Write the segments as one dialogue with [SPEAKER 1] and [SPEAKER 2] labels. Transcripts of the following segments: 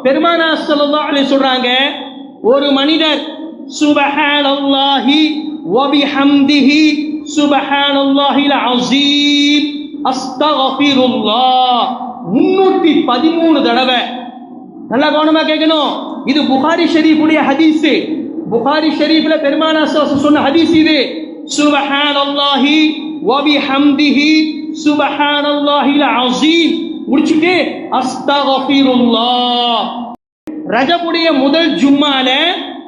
[SPEAKER 1] பெருமானார் ஸல்லல்லாஹு அலைஹி சொல்றாங்க, ஒரு மனிதர் சுப்ஹானல்லாஹி வ பிஹம்திஹி சுப்ஹானல்லாஹில் அஸீம் அஸ்தக்ஃபிருல்லாஹ் 313 தடவை. நல்லா கவனமா கேட்கணும். இது புகாரி ஷரீஃபுடைய ஹதீஸ். புகாரி ஷரீஃப்ல பெருமானார் ஸல்லல்லாஹு சொன்ன ஹதீஸ் இது. சுப்ஹானல்லாஹி வ பிஹம்திஹி சுப்ஹானல்லாஹில் அஸீம் முடிச்சிட்டு அஸ்தக்ஃபிருல்லாஹ். ரஜபுடைய முதல் ஜும்மால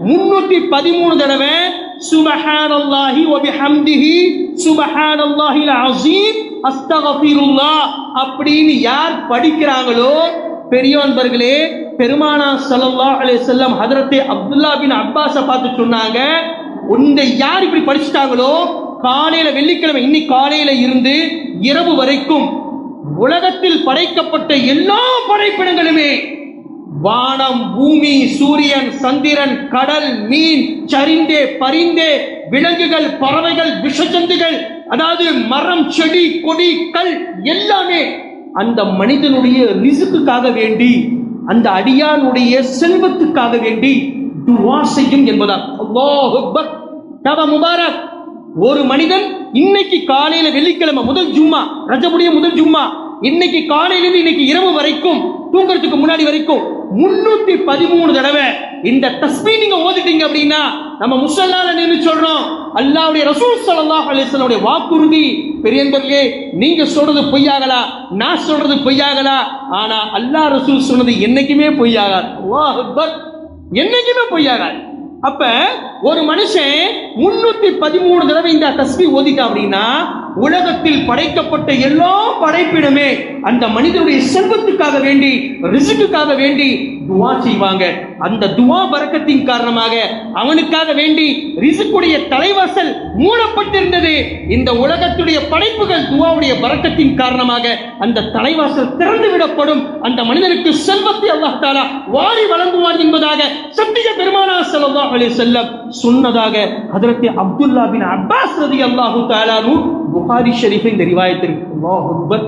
[SPEAKER 1] 313 தடவை சுப்ஹானல்லாஹி வ பிஹம்திஹி சுப்ஹானல்லாஹில் அஸீம் அஸ்தக்ஃபிருல்லாஹ் அப்படின்னு யார் படிக்கிறாங்களோ பெரியவன்பர்களே, பெருமானார் ஸல்லல்லாஹு அலைஹி வஸல்லம் ஹஜ்ரத் அப்துல்லா பின் அப்பாஸ பார்த்து சொன்னாங்க, இந்த யார் இப்படி படிச்சிட்டாங்களோ காலையில வெள்ளிக்கிழமை இன்னைக்கு காலையில இருந்து இரவு வரைக்கும் உலகத்தில் படைக்கப்பட்ட எல்லா படைப்பினங்களுமே, வானம், பூமி, சூரியன், சந்திரன், கடல், மீன், சரிந்தே பரிந்தே, விலங்குகள், பறவைகள், விஷஜந்துகள், அதாவது மரம், செடி, கொடி, கல் எல்லாமே அந்த மனிதனுடைய ரிஸ்க்குக்காக வேண்டி, அந்த அடியானுடைய செல்வத்துக்காக வேண்டி துஆ செய்யும் என்பதால். அல்லாஹ் அக்பர், தவ முபாரக். ஒரு மனிதன் இன்னைக்கு காலையில வெள்ளிக்கிழமை முதல் ஜும்மா, ரஜபுடைய முதல் ஜும்மா, இன்னைக்கு காலையிலிருந்து இன்னைக்கு இரவு வரைக்கும் தூங்குறதுக்கு முன்னாடி வரைக்கும் 313 தடவை இந்த தஸ்பீஹ் நீங்க ஓதிட்டீங்க அப்படின்னா, நம்ம முஸல்லால நின்னு சொல்றோம், அல்லாஹ்வுடைய ரசூல் ஸல்லல்லாஹு அலைஹி வஸல்லம் வாக்குறுதி. பெரியவர்களே, நீங்க சொல்றது பொய்யாகலாம், நான் சொல்றது பொய்யாகலாம், ஆனா அல்லாஹ் ரசூல் சொன்னது என்னைக்குமே பொய்யாகாது. அல்லாஹ் அக்பர், என்னைக்குமே பொய்யாகாது. அப்ப ஒரு மனுஷன் 313 தடவை இந்த தஸ்பீஹ் ஓதிட்டா அப்படின்னா, உலகத்தில் படைக்கப்பட்ட எல்லா படைப்பினமே அந்த மனிதனுடைய செல்வத்துக்காக வேண்டி, ரிஸ்க்குக்காக வேண்டி துஆ செய்வாங்க. அந்த துஆ பரக்கத்தின் காரணமாக அவனுக்காக வேண்டி ரிஸ்க்குடைய தலைவாசல் மூடப்பட்டிருந்தது. இந்த உலகத்துடைய படைப்புகள் துஆவுடைய பரக்கத்தின் காரணமாக அந்த தலைவாசல் திறந்து விடப்படும். அந்த மனிதனுக்கு செல்வத்தை அல்லாஹ் தஆலா வாரி வழங்குவார் என்பதாக சத்திய பெருமானார் ஸல்லல்லாஹு அலைஹி வஸல்லம் சொன்னதாக ஹஜ்ரத் அப்துல்லா பின் அப்பாஸ் ரலியல்லாஹு தஆலா புகாரி ஷரீஃபின் இந்த ரிவாயத் இருக்கு. அல்லாஹ் அக்பர்.